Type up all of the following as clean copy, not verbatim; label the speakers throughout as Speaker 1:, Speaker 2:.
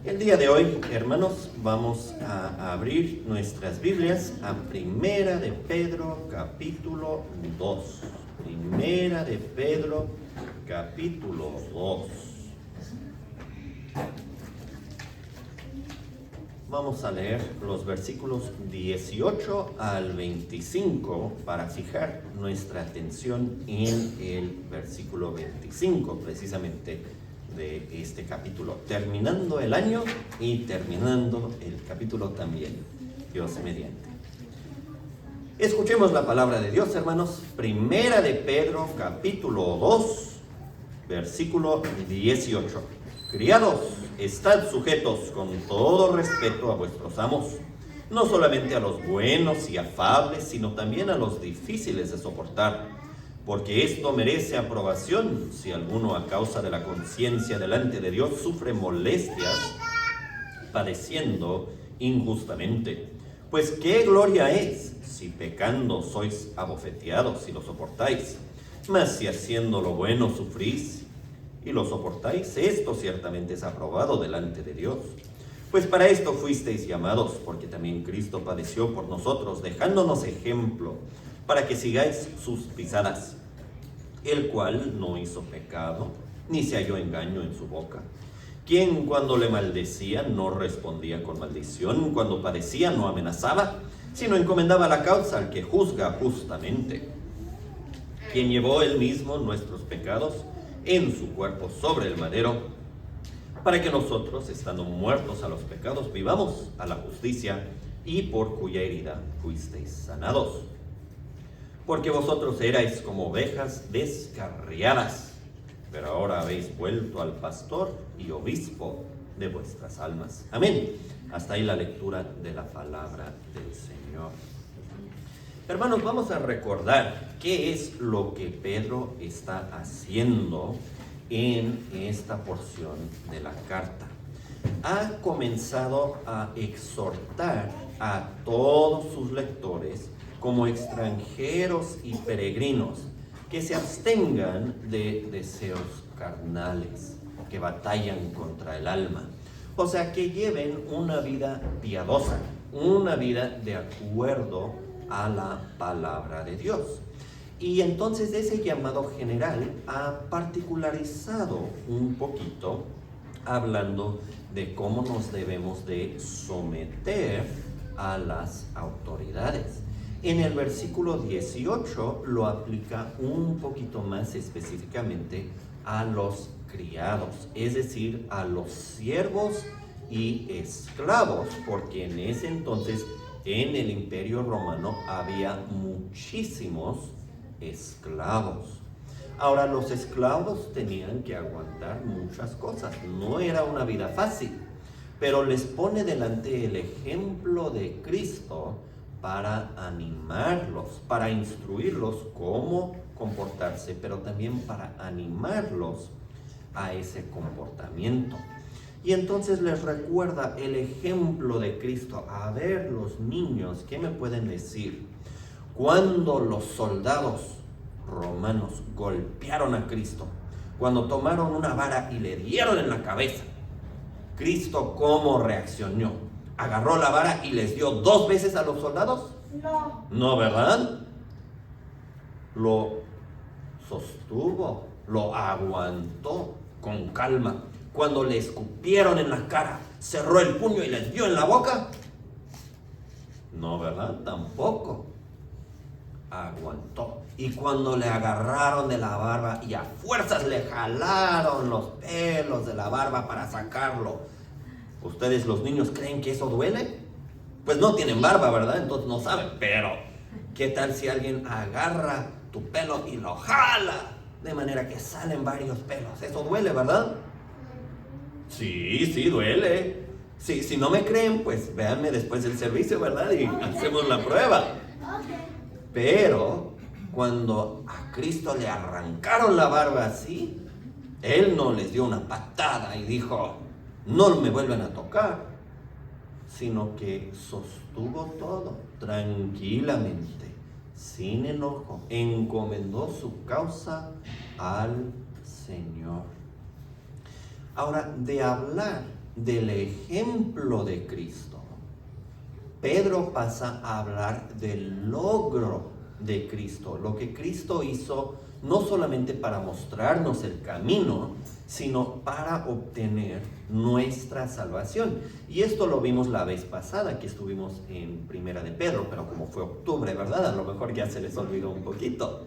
Speaker 1: El día de hoy, hermanos, vamos a abrir nuestras Biblias a Primera de Pedro, capítulo 2. Primera de Pedro, capítulo 2. Vamos a leer los versículos 18 al 25 para fijar nuestra atención en el versículo 25, precisamente de este capítulo, terminando el año y terminando el capítulo también, Dios mediante. Escuchemos la palabra de Dios, hermanos. Primera de Pedro, capítulo 2, versículo 18. Criados, estad sujetos con todo respeto a vuestros amos, no solamente a los buenos y afables, sino también a los difíciles de soportar, porque esto merece aprobación si alguno a causa de la conciencia delante de Dios sufre molestias, padeciendo injustamente. Pues qué gloria es si pecando sois abofeteados y lo soportáis, mas si haciendo lo bueno sufrís y lo soportáis, esto ciertamente es aprobado delante de Dios. Pues para esto fuisteis llamados, porque también Cristo padeció por nosotros, dejándonos ejemplo, para que sigáis sus pisadas, el cual no hizo pecado, ni se halló engaño en su boca, quien cuando le maldecía no respondía con maldición, cuando padecía no amenazaba, sino encomendaba la causa al que juzga justamente, quien llevó él mismo nuestros pecados en su cuerpo sobre el madero, para que nosotros, estando muertos a los pecados, vivamos a la justicia, y por cuya herida fuisteis sanados. Porque vosotros erais como ovejas descarriadas, pero ahora habéis vuelto al pastor y obispo de vuestras almas. Amén. Hasta ahí la lectura de la palabra del Señor. Hermanos, vamos a recordar qué es lo que Pedro está haciendo en esta porción de la carta. Ha comenzado a exhortar a todos sus lectores como extranjeros y peregrinos que se abstengan de deseos carnales que batallan contra el alma. O sea, que lleven una vida piadosa, una vida de acuerdo a la palabra de Dios. Y entonces ese llamado general ha particularizado un poquito, hablando de cómo nos debemos de someter a las autoridades. En el versículo 18 lo aplica un poquito más específicamente a los criados, es decir, a los siervos y esclavos, porque en ese entonces en el Imperio Romano había muchísimos esclavos. Ahora, los esclavos tenían que aguantar muchas cosas, no era una vida fácil, pero les pone delante el ejemplo de Cristo para animarlos, para instruirlos cómo comportarse, pero también para animarlos a ese comportamiento. Y entonces les recuerda el ejemplo de Cristo. A ver, los niños, ¿qué me pueden decir? Cuando los soldados romanos golpearon a Cristo, cuando tomaron una vara y le dieron en la cabeza, Cristo, ¿cómo reaccionó? ¿Agarró la vara y les dio 2 veces a los soldados?
Speaker 2: No.
Speaker 1: No, ¿verdad? Lo sostuvo, lo aguantó con calma. Cuando le escupieron en la cara, cerró el puño y les dio en la boca. No, ¿verdad? Tampoco. Aguantó. Y cuando le agarraron de la barba y a fuerzas le jalaron los pelos de la barba para sacarlo, ¿ustedes los niños creen que eso duele? Pues no tienen barba, ¿verdad? Entonces no saben. Pero, ¿qué tal si alguien agarra tu pelo y lo jala de manera que salen varios pelos? Eso duele, ¿verdad? Sí, duele. Sí, si no me creen, pues véanme después del servicio, ¿verdad? Y hacemos la prueba. Pero cuando a Cristo le arrancaron la barba así, Él no les dio una patada y dijo, no me vuelvan a tocar, sino que sostuvo todo tranquilamente, sin enojo, encomendó su causa al Señor. Ahora, de hablar del ejemplo de Cristo, Pedro pasa a hablar del logro de Cristo, lo que Cristo hizo no solamente para mostrarnos el camino, sino para obtener nuestra salvación. Y esto lo vimos la vez pasada que estuvimos en Primera de Pedro, pero como fue octubre, ¿verdad? A lo mejor ya se les olvidó un poquito.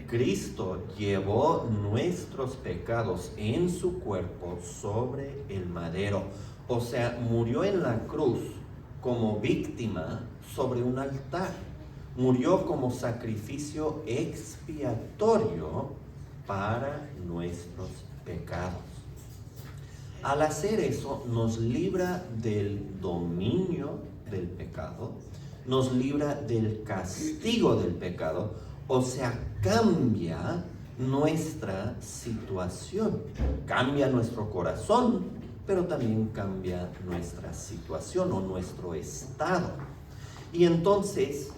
Speaker 1: Cristo llevó nuestros pecados en su cuerpo sobre el madero. O sea, murió en la cruz como víctima sobre un altar. Murió como sacrificio expiatorio para nuestros pecados. Al hacer eso, nos libra del dominio del pecado, nos libra del castigo del pecado, o sea, cambia nuestra situación, cambia nuestro corazón, pero también cambia nuestra situación o nuestro estado. Y entonces,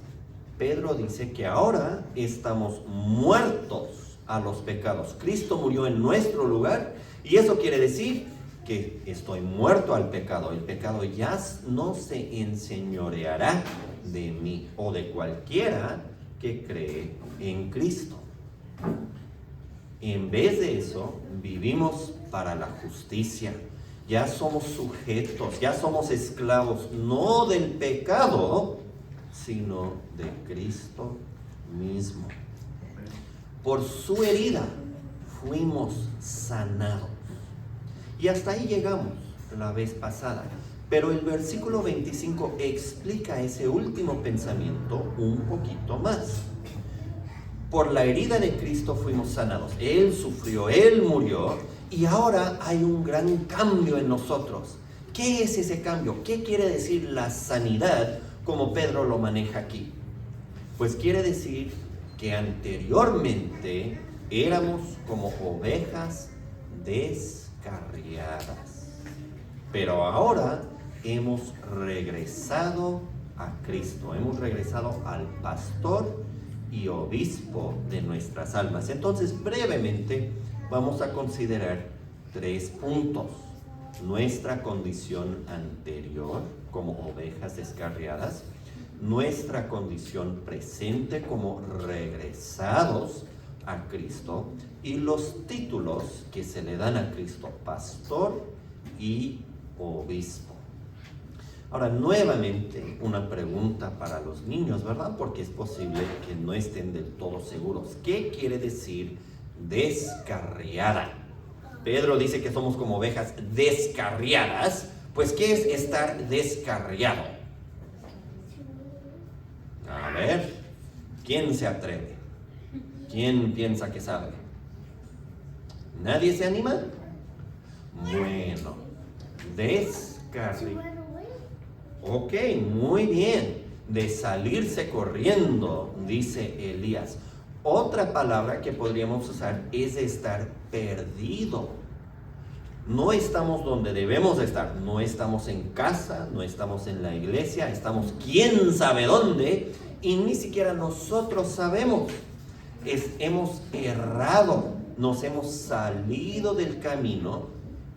Speaker 1: Pedro dice que ahora estamos muertos a los pecados. Cristo murió en nuestro lugar y eso quiere decir que estoy muerto al pecado. El pecado ya no se enseñoreará de mí o de cualquiera que cree en Cristo. En vez de eso, vivimos para la justicia. Ya somos sujetos, ya somos esclavos, no del pecado, sino de Cristo mismo. Por su herida fuimos sanados. Y hasta ahí llegamos la vez pasada. Pero el versículo 25 explica ese último pensamiento un poquito más. Por la herida de Cristo fuimos sanados. Él sufrió, Él murió, y ahora hay un gran cambio en nosotros. ¿Qué es ese cambio? ¿Qué quiere decir la sanidad como Pedro lo maneja aquí? Pues quiere decir que anteriormente éramos como ovejas descarriadas. Pero ahora hemos regresado a Cristo, hemos regresado al pastor y obispo de nuestras almas. Entonces, brevemente, vamos a considerar 3 puntos. Nuestra condición anterior como ovejas descarriadas, nuestra condición presente como regresados a Cristo y los títulos que se le dan a Cristo, pastor y obispo. Ahora, nuevamente, una pregunta para los niños, ¿verdad? Porque es posible que no estén del todo seguros. ¿Qué quiere decir descarriada? Pedro dice que somos como ovejas descarriadas. Pues, ¿qué es estar descarriado? A ver, ¿quién se atreve? ¿Quién piensa que sabe? ¿Nadie se anima? Bueno, descarriado. Ok, muy bien. De salirse corriendo, dice Elías. Otra palabra que podríamos usar es de estar perdido. No estamos donde debemos de estar. No estamos en casa, no estamos en la iglesia, estamos quién sabe dónde y ni siquiera nosotros sabemos. Hemos errado, nos hemos salido del camino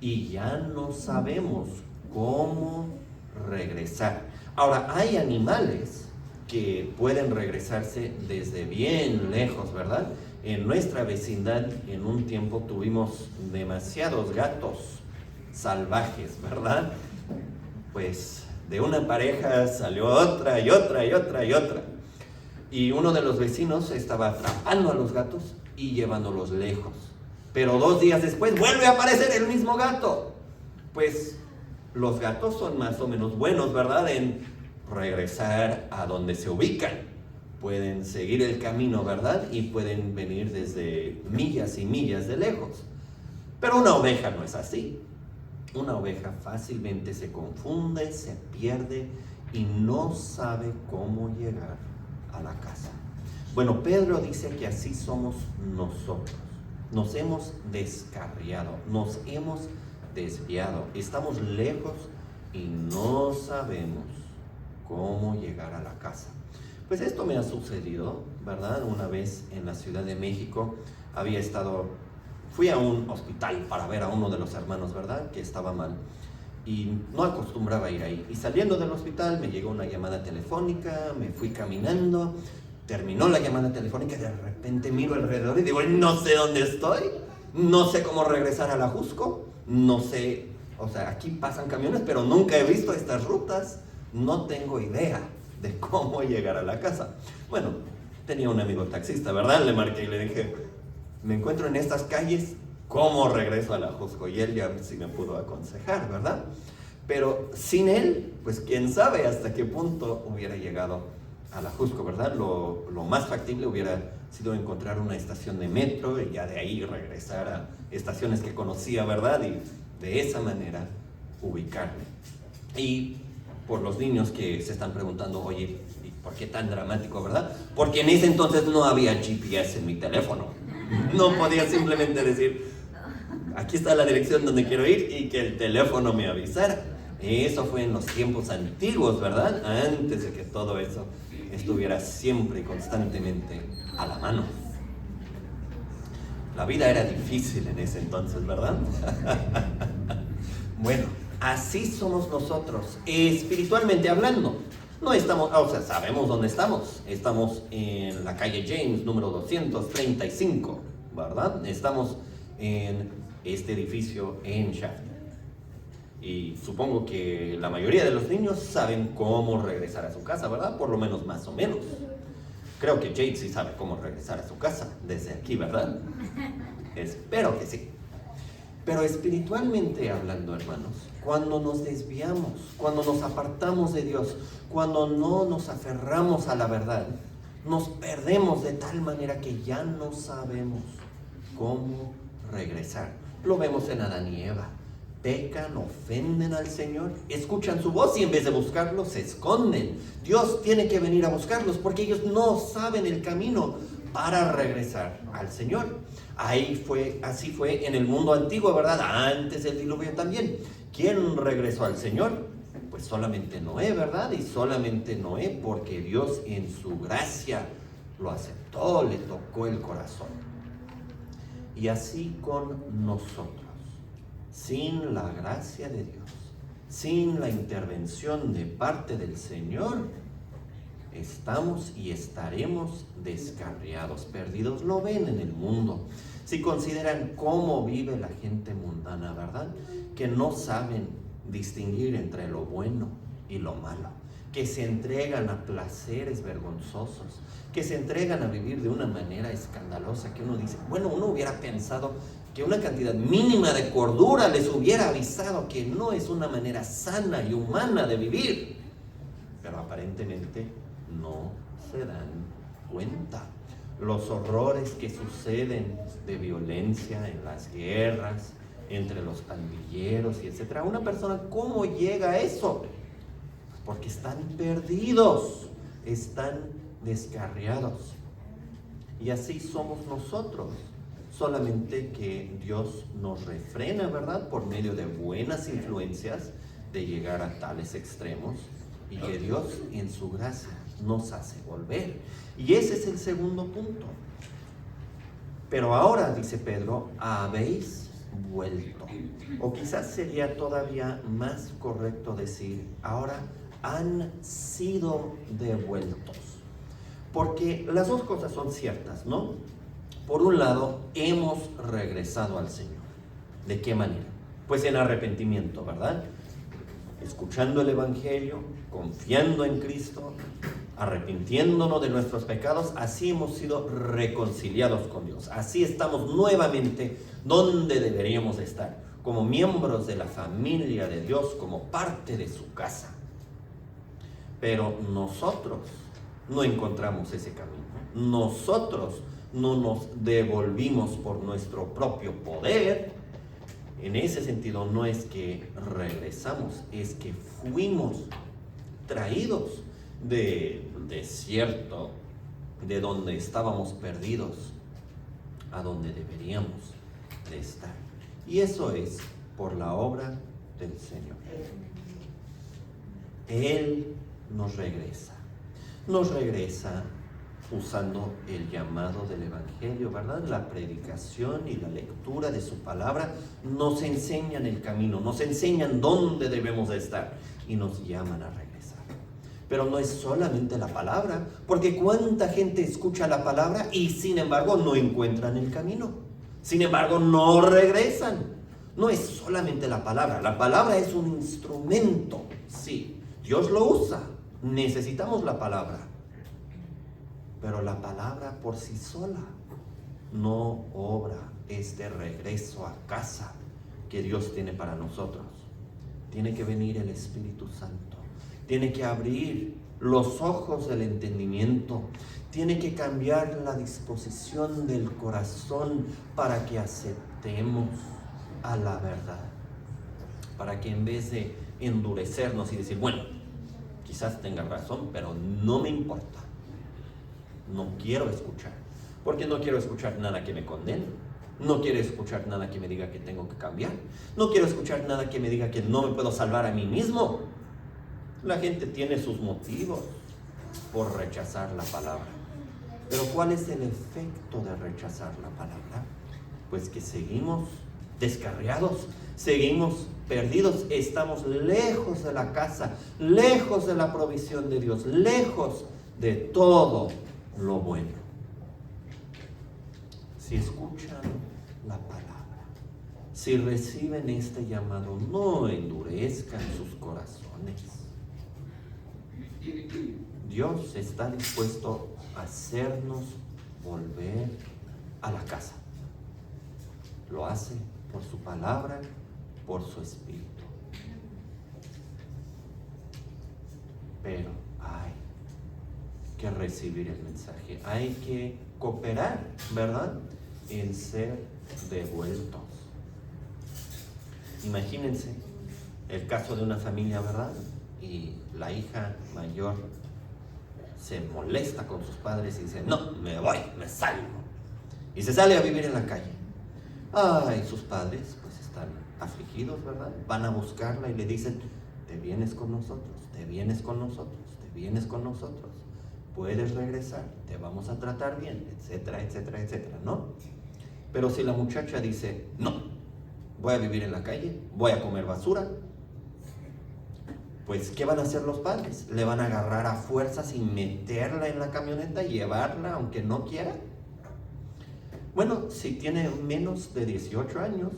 Speaker 1: y ya no sabemos cómo regresar. Ahora, hay animales que pueden regresarse desde bien lejos, ¿verdad? En nuestra vecindad, en un tiempo tuvimos demasiados gatos salvajes, ¿verdad? Pues de una pareja salió otra y otra y otra y otra. Y uno de los vecinos estaba atrapando a los gatos y llevándolos lejos. Pero 2 días después vuelve a aparecer el mismo gato. Pues los gatos son más o menos buenos, ¿verdad? En regresar a donde se ubican. Pueden seguir el camino, ¿verdad? Y pueden venir desde millas y millas de lejos. Pero una oveja no es así. Una oveja fácilmente se confunde, se pierde y no sabe cómo llegar a la casa. Bueno, Pedro dice que así somos nosotros. Nos hemos descarriado, nos hemos desviado, estamos lejos y no sabemos cómo llegar a la casa. Pues esto me ha sucedido, ¿verdad? Una vez en la Ciudad de México había estado Fui a un hospital para ver a uno de los hermanos, ¿verdad? Que estaba mal. Y no acostumbraba a ir ahí. Y saliendo del hospital me llegó una llamada telefónica, me fui caminando, terminó la llamada telefónica y de repente miro alrededor y digo, no sé dónde estoy, no sé cómo regresar a la Jusco, no sé, o sea, aquí pasan camiones, pero nunca he visto estas rutas, no tengo idea de cómo llegar a la casa. Bueno, tenía un amigo taxista, ¿verdad? Le marqué y le dije, me encuentro en estas calles, ¿cómo regreso a la Jusco? Y él ya sí me pudo aconsejar, ¿verdad? Pero sin él, pues quién sabe hasta qué punto hubiera llegado a la Jusco, ¿verdad? Lo más factible hubiera sido encontrar una estación de metro y ya de ahí regresar a estaciones que conocía, ¿verdad? Y de esa manera ubicarme. Y por los niños que se están preguntando, oye, ¿y por qué tan dramático, verdad? Porque en ese entonces no había GPS en mi teléfono. No podía simplemente decir, aquí está la dirección donde quiero ir y que el teléfono me avisara. Eso fue en los tiempos antiguos, ¿verdad? Antes de que todo eso estuviera siempre y constantemente a la mano. La vida era difícil en ese entonces, ¿verdad? Bueno, así somos nosotros, espiritualmente hablando. No estamos, o sea, sabemos dónde estamos. Estamos en la calle James, número 235, ¿verdad? Estamos en este edificio en Shafter. Y supongo que la mayoría de los niños saben cómo regresar a su casa, ¿verdad? Por lo menos más o menos. Creo que Jade sí sabe cómo regresar a su casa desde aquí, ¿verdad? Espero que sí. Pero espiritualmente hablando, hermanos, cuando nos desviamos, cuando nos apartamos de Dios, cuando no nos aferramos a la verdad, nos perdemos de tal manera que ya no sabemos cómo regresar. Lo vemos en Adán y Eva. Pecan, ofenden al Señor, escuchan su voz y en vez de buscarlos se esconden. Dios tiene que venir a buscarlos porque ellos no saben el camino para regresar al Señor. Así fue en el mundo antiguo, ¿verdad? Antes del diluvio también. ¿Quién regresó al Señor? Pues solamente Noé, ¿verdad? Y solamente Noé porque Dios en su gracia lo aceptó, le tocó el corazón. Y así con nosotros. Sin la gracia de Dios, sin la intervención de parte del Señor, estamos y estaremos descarriados, perdidos. Lo ven en el mundo. Si consideran cómo vive la gente mundana, ¿verdad? Que no saben distinguir entre lo bueno y lo malo, que se entregan a placeres vergonzosos, que se entregan a vivir de una manera escandalosa, que uno dice, bueno, uno hubiera pensado que una cantidad mínima de cordura les hubiera avisado que no es una manera sana y humana de vivir, pero aparentemente no se dan cuenta. Los horrores que suceden de violencia en las guerras, entre los pandilleros y etcétera. Una persona, ¿cómo llega a eso? Porque están perdidos, están descarriados. Y así somos nosotros. Solamente que Dios nos refrena, ¿verdad? Por medio de buenas influencias de llegar a tales extremos y que Dios en su gracia nos hace volver. Y ese es el segundo punto. Pero ahora, dice Pedro, habéis vuelto. O quizás sería todavía más correcto decir, ahora han sido devueltos. Porque las dos cosas son ciertas, ¿no? Por un lado, hemos regresado al Señor. ¿De qué manera? Pues en arrepentimiento, ¿verdad? Escuchando el Evangelio, confiando en Cristo, arrepintiéndonos de nuestros pecados, así hemos sido reconciliados con Dios. Así estamos nuevamente donde deberíamos estar, como miembros de la familia de Dios, como parte de su casa. Pero nosotros no encontramos ese camino. Nosotros no nos devolvimos por nuestro propio poder. En ese sentido, no es que regresamos, es que fuimos traídos del desierto, de donde estábamos perdidos, a donde deberíamos de estar. Y eso es por la obra del Señor. Él nos regresa usando el llamado del Evangelio, ¿verdad? La predicación y la lectura de su palabra nos enseñan el camino, nos enseñan dónde debemos de estar y nos llaman a regresar. Pero no es solamente la palabra, porque cuánta gente escucha la palabra y sin embargo no encuentran el camino. Sin embargo no regresan. No es solamente la palabra es un instrumento, sí, Dios lo usa, necesitamos la palabra. Pero la palabra por sí sola no obra este regreso a casa que Dios tiene para nosotros. Tiene que venir el Espíritu Santo. Tiene que abrir los ojos del entendimiento. Tiene que cambiar la disposición del corazón para que aceptemos a la verdad. Para que en vez de endurecernos y decir, bueno, quizás tenga razón, pero no me importa. No quiero escuchar, porque no quiero escuchar nada que me condene, no quiero escuchar nada que me diga que tengo que cambiar, no quiero escuchar nada que me diga que no me puedo salvar a mí mismo. La gente tiene sus motivos por rechazar la palabra, pero ¿cuál es el efecto de rechazar la palabra? Pues que seguimos descarriados, seguimos perdidos, estamos lejos de la casa, lejos de la provisión de Dios, lejos de todo lo bueno. Si escuchan la palabra, si reciben este llamado, no endurezcan sus corazones. Dios está dispuesto a hacernos volver a la casa. Lo hace por su palabra, por su espíritu. Pero hay que recibir el mensaje, hay que cooperar, ¿verdad?, en ser devueltos. Imagínense el caso de una familia, ¿verdad?, y la hija mayor se molesta con sus padres y dice, no, me voy, me salgo, y se sale a vivir en la calle. Ay, sus padres pues están afligidos, ¿verdad? Van a buscarla y le dicen, te vienes con nosotros, te vienes con nosotros, te vienes con nosotros. Puedes regresar, te vamos a tratar bien, etcétera, etcétera, etcétera, ¿no? Pero si la muchacha dice, no, voy a vivir en la calle, voy a comer basura, pues ¿qué van a hacer los padres? ¿Le van a agarrar a fuerzas y meterla en la camioneta y llevarla aunque no quiera? Bueno, si tiene menos de 18 años,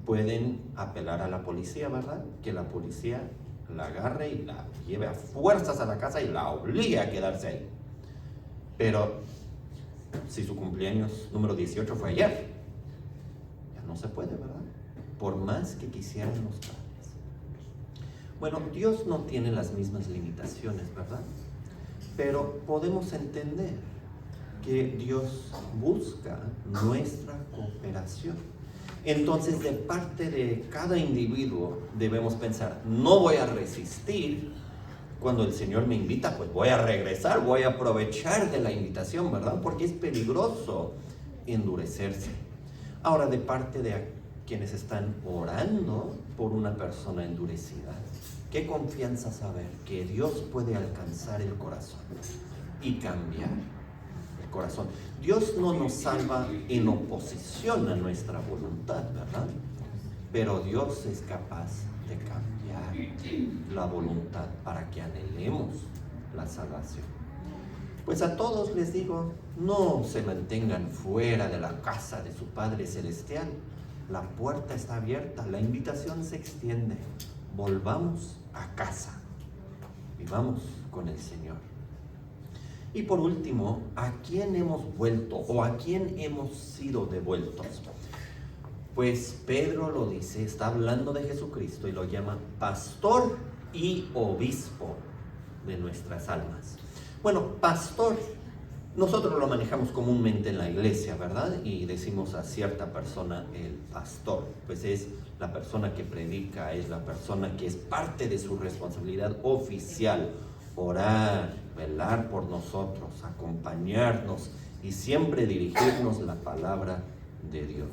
Speaker 1: pueden apelar a la policía, ¿verdad? Que la policía la agarre y la lleve a fuerzas a la casa y la obligue a quedarse ahí. Pero si su cumpleaños número 18 fue ayer, ya no se puede, ¿verdad? Por más que quisieran los padres. Bueno, Dios no tiene las mismas limitaciones, ¿verdad? Pero podemos entender que Dios busca nuestra cooperación. Entonces, de parte de cada individuo debemos pensar, no voy a resistir. Cuando el Señor me invita, pues voy a regresar, voy a aprovechar de la invitación, ¿verdad? Porque es peligroso endurecerse. Ahora, de parte de quienes están orando por una persona endurecida, qué confianza saber que Dios puede alcanzar el corazón y cambiar el corazón. Dios no nos salva en oposición a nuestra voluntad, ¿verdad? Pero Dios es capaz de cambiar la voluntad para que anhelemos la salvación. Pues a todos les digo, no se mantengan fuera de la casa de su Padre Celestial. La puerta está abierta, la invitación se extiende. Volvamos a casa, vivamos con el Señor. Y por último, ¿a quién hemos vuelto o a quién hemos sido devueltos? Pues Pedro lo dice, está hablando de Jesucristo y lo llama pastor y obispo de nuestras almas. Bueno, pastor, nosotros lo manejamos comúnmente en la iglesia, ¿verdad? Y decimos a cierta persona el pastor, pues es la persona que predica, es la persona que es parte de su responsabilidad oficial, orar, velar por nosotros, acompañarnos y siempre dirigirnos la palabra de Dios.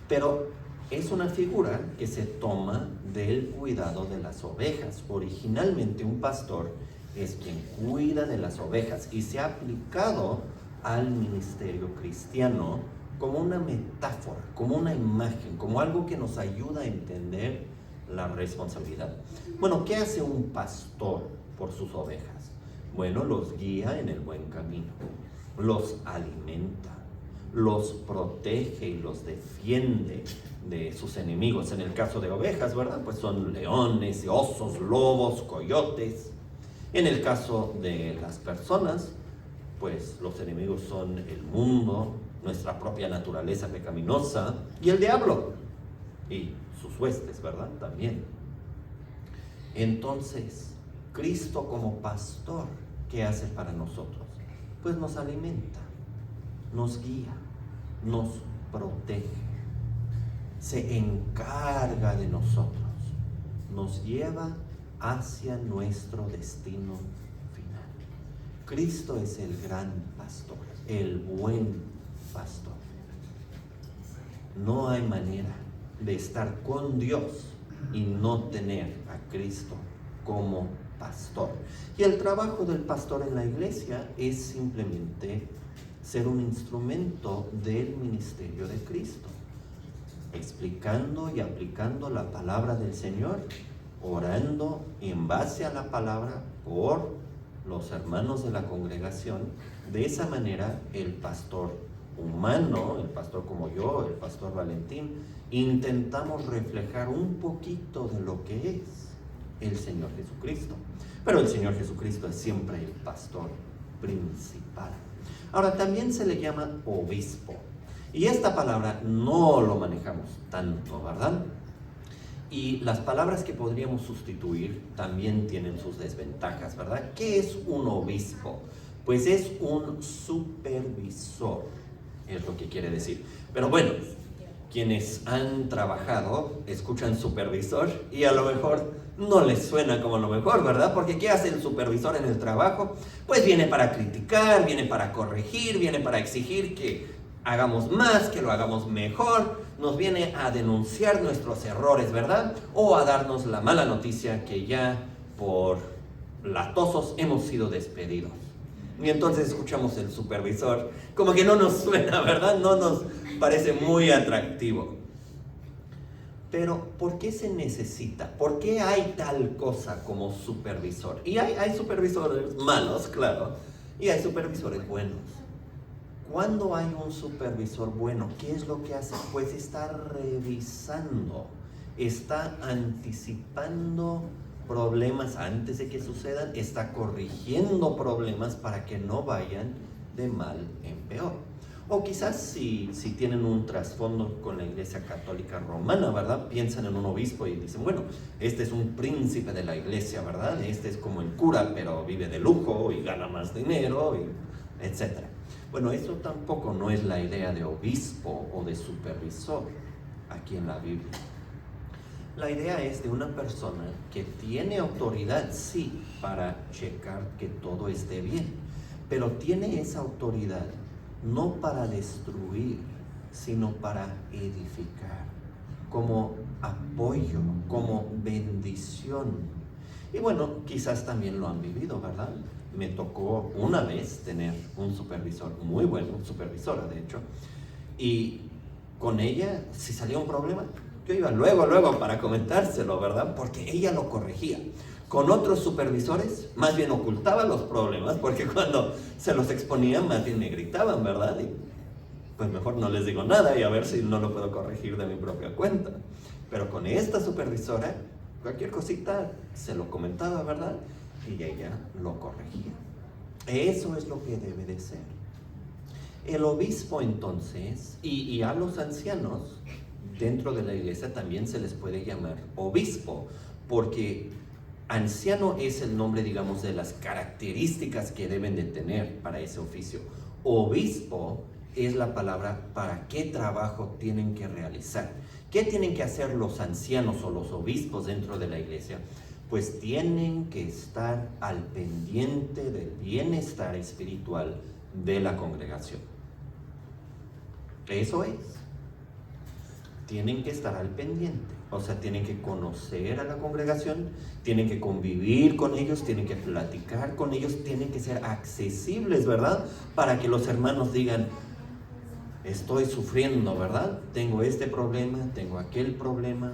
Speaker 1: Pero es una figura que se toma del cuidado de las ovejas. Originalmente un pastor es quien cuida de las ovejas y se ha aplicado al ministerio cristiano como una metáfora, como una imagen, como algo que nos ayuda a entender la responsabilidad. Bueno, ¿qué hace un pastor por sus ovejas? Bueno, los guía en el buen camino, los alimenta, los protege y los defiende de sus enemigos. En el caso de ovejas, ¿verdad? Pues son leones, osos, lobos, coyotes. En el caso de las personas, pues los enemigos son el mundo, nuestra propia naturaleza pecaminosa y el diablo y sus huestes, ¿verdad? También. Entonces, Cristo como pastor, ¿qué hace para nosotros? Pues nos alimenta, nos guía, nos protege, se encarga de nosotros, nos lleva hacia nuestro destino final. Cristo es el gran pastor, el buen pastor. No hay manera de estar con Dios y no tener a Cristo como pastor. Y el trabajo del pastor en la iglesia es simplemente ser un instrumento del ministerio de Cristo, explicando y aplicando la palabra del Señor, orando en base a la palabra por los hermanos de la congregación. De esa manera el pastor humano, el pastor como yo, el pastor Valentín, intentamos reflejar un poquito de lo que es el Señor Jesucristo. Pero el Señor Jesucristo es siempre el pastor principal. Ahora, también se le llama obispo. Y esta palabra no lo manejamos tanto, ¿verdad? Y las palabras que podríamos sustituir también tienen sus desventajas, ¿verdad? ¿Qué es un obispo? Pues es un supervisor, es lo que quiere decir. Pero bueno, quienes han trabajado escuchan supervisor y a lo mejor no les suena como lo mejor, ¿verdad? Porque ¿qué hace el supervisor en el trabajo? Pues viene para criticar, viene para corregir, viene para exigir que hagamos más, que lo hagamos mejor, nos viene a denunciar nuestros errores, ¿verdad? O a darnos la mala noticia que ya por latosos hemos sido despedidos. Y entonces escuchamos el supervisor, como que no nos suena, ¿verdad? No nos parece muy atractivo. Pero, ¿por qué se necesita? ¿Por qué hay tal cosa como supervisor? Y hay supervisores malos, claro, y hay supervisores buenos. Cuando hay un supervisor bueno, ¿qué es lo que hace? Pues está revisando, está anticipando problemas antes de que sucedan, está corrigiendo problemas para que no vayan de mal en peor. O quizás si tienen un trasfondo con la Iglesia Católica Romana, ¿verdad? Piensan en un obispo y dicen, bueno, este es un príncipe de la iglesia, ¿verdad? Este es como el cura, pero vive de lujo y gana más dinero, etc. Bueno, eso tampoco no es la idea de obispo o de supervisor aquí en la Biblia. La idea es de una persona que tiene autoridad, sí, para checar que todo esté bien, pero tiene esa autoridad no para destruir, sino para edificar, como apoyo, como bendición. Y bueno, quizás también lo han vivido, ¿verdad? Me tocó una vez tener un supervisor muy bueno, supervisora de hecho, y con ella, si salía un problema, yo iba luego para comentárselo, ¿verdad? Porque ella lo corregía. Con otros supervisores, más bien ocultaba los problemas, porque cuando se los exponía, más bien me gritaban, ¿verdad? Y pues mejor no les digo nada y a ver si no lo puedo corregir de mi propia cuenta. Pero con esta supervisora, cualquier cosita se lo comentaba, ¿verdad? Y ella lo corregía. Eso es lo que debe de ser. El obispo entonces, y a los ancianos dentro de la iglesia también se les puede llamar obispo, porque anciano es el nombre, digamos, de las características que deben de tener para ese oficio. Obispo es la palabra para qué trabajo tienen que realizar. ¿Qué tienen que hacer los ancianos o los obispos dentro de la iglesia? Pues tienen que estar al pendiente del bienestar espiritual de la congregación. Eso es. tienen que estar al pendiente. O sea, tienen que conocer a la congregación, tienen que convivir con ellos, tienen que platicar con ellos, tienen que ser accesibles, ¿verdad? Para que los hermanos digan, estoy sufriendo, ¿verdad? Tengo este problema, tengo aquel problema,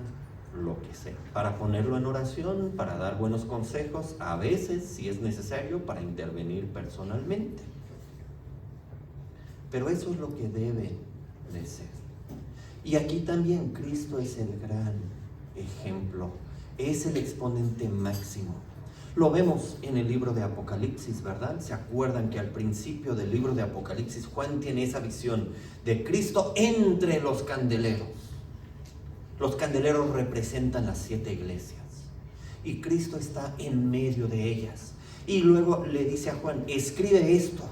Speaker 1: lo que sea. Para ponerlo en oración, para dar buenos consejos, a veces, si es necesario, para intervenir personalmente. Pero eso es lo que debe de ser. Y aquí también Cristo es el gran ejemplo, es el exponente máximo. Lo vemos en el libro de Apocalipsis, ¿verdad? ¿Se acuerdan que al principio del libro de Apocalipsis Juan tiene esa visión de Cristo entre los candeleros? Los candeleros representan las 7 iglesias y Cristo está en medio de ellas. Y luego le dice a Juan, escribe esto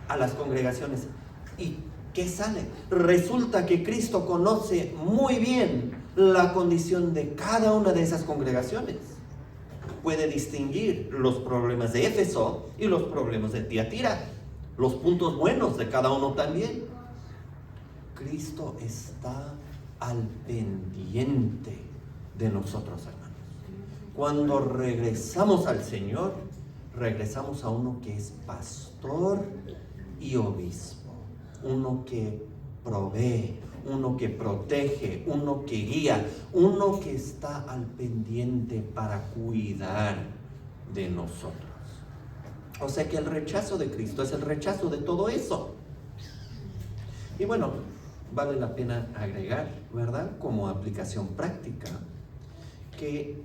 Speaker 1: a las congregaciones. ¿Y qué sale? Resulta que Cristo conoce muy bien la condición de cada una de esas congregaciones. Puede distinguir los problemas de Éfeso y los problemas de Tiatira, los puntos buenos de cada uno también. Cristo está al pendiente de nosotros, hermanos. Cuando regresamos al Señor, regresamos a uno que es pastor y obispo. Uno que provee, uno que protege, uno que guía, uno que está al pendiente para cuidar de nosotros. O sea que el rechazo de Cristo es el rechazo de todo eso. Y bueno, vale la pena agregar, ¿verdad? Como aplicación práctica, que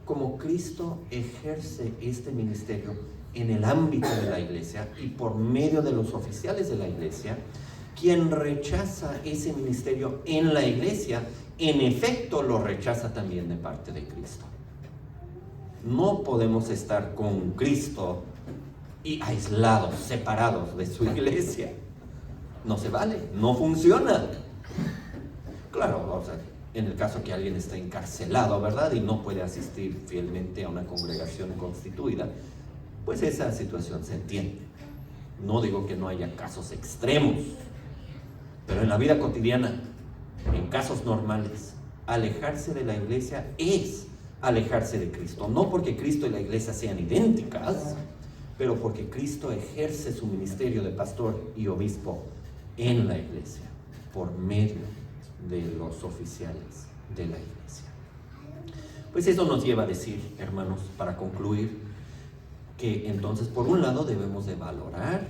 Speaker 1: como Cristo ejerce este ministerio en el ámbito de la iglesia y por medio de los oficiales de la iglesia, quien rechaza ese ministerio en la iglesia, en efecto lo rechaza también de parte de Cristo. No podemos estar con Cristo y aislados, separados de su iglesia. No se vale, no funciona. Claro, o sea, en el caso que alguien está encarcelado, ¿verdad? Y no puede asistir fielmente a una congregación constituida, pues esa situación se entiende. No digo que no haya casos extremos, pero en la vida cotidiana, en casos normales, alejarse de la iglesia es alejarse de Cristo. No porque Cristo y la iglesia sean idénticas, pero porque Cristo ejerce su ministerio de pastor y obispo en la iglesia, por medio de los oficiales de la iglesia. Pues eso nos lleva a decir, hermanos, para concluir, que entonces por un lado debemos de valorar,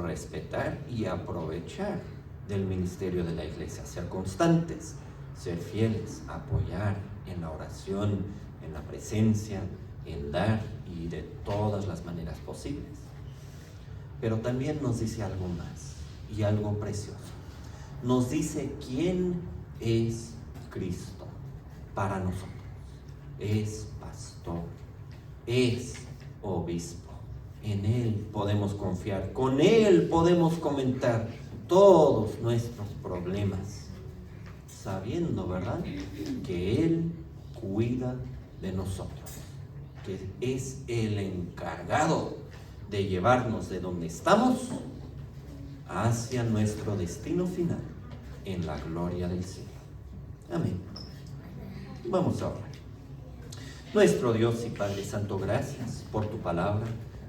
Speaker 1: respetar y aprovechar del ministerio de la iglesia, ser constantes, ser fieles, apoyar en la oración, en la presencia, en dar y de todas las maneras posibles. Pero también nos dice algo más y algo precioso. Nos dice quién es Cristo para nosotros. Es pastor, es obispo. En Él podemos confiar, con Él podemos comentar todos nuestros problemas, sabiendo, ¿verdad?, que Él cuida de nosotros, que es el encargado de llevarnos de donde estamos hacia nuestro destino final en la gloria del cielo. Amén. Vamos a orar. Nuestro Dios y Padre Santo, gracias por tu palabra.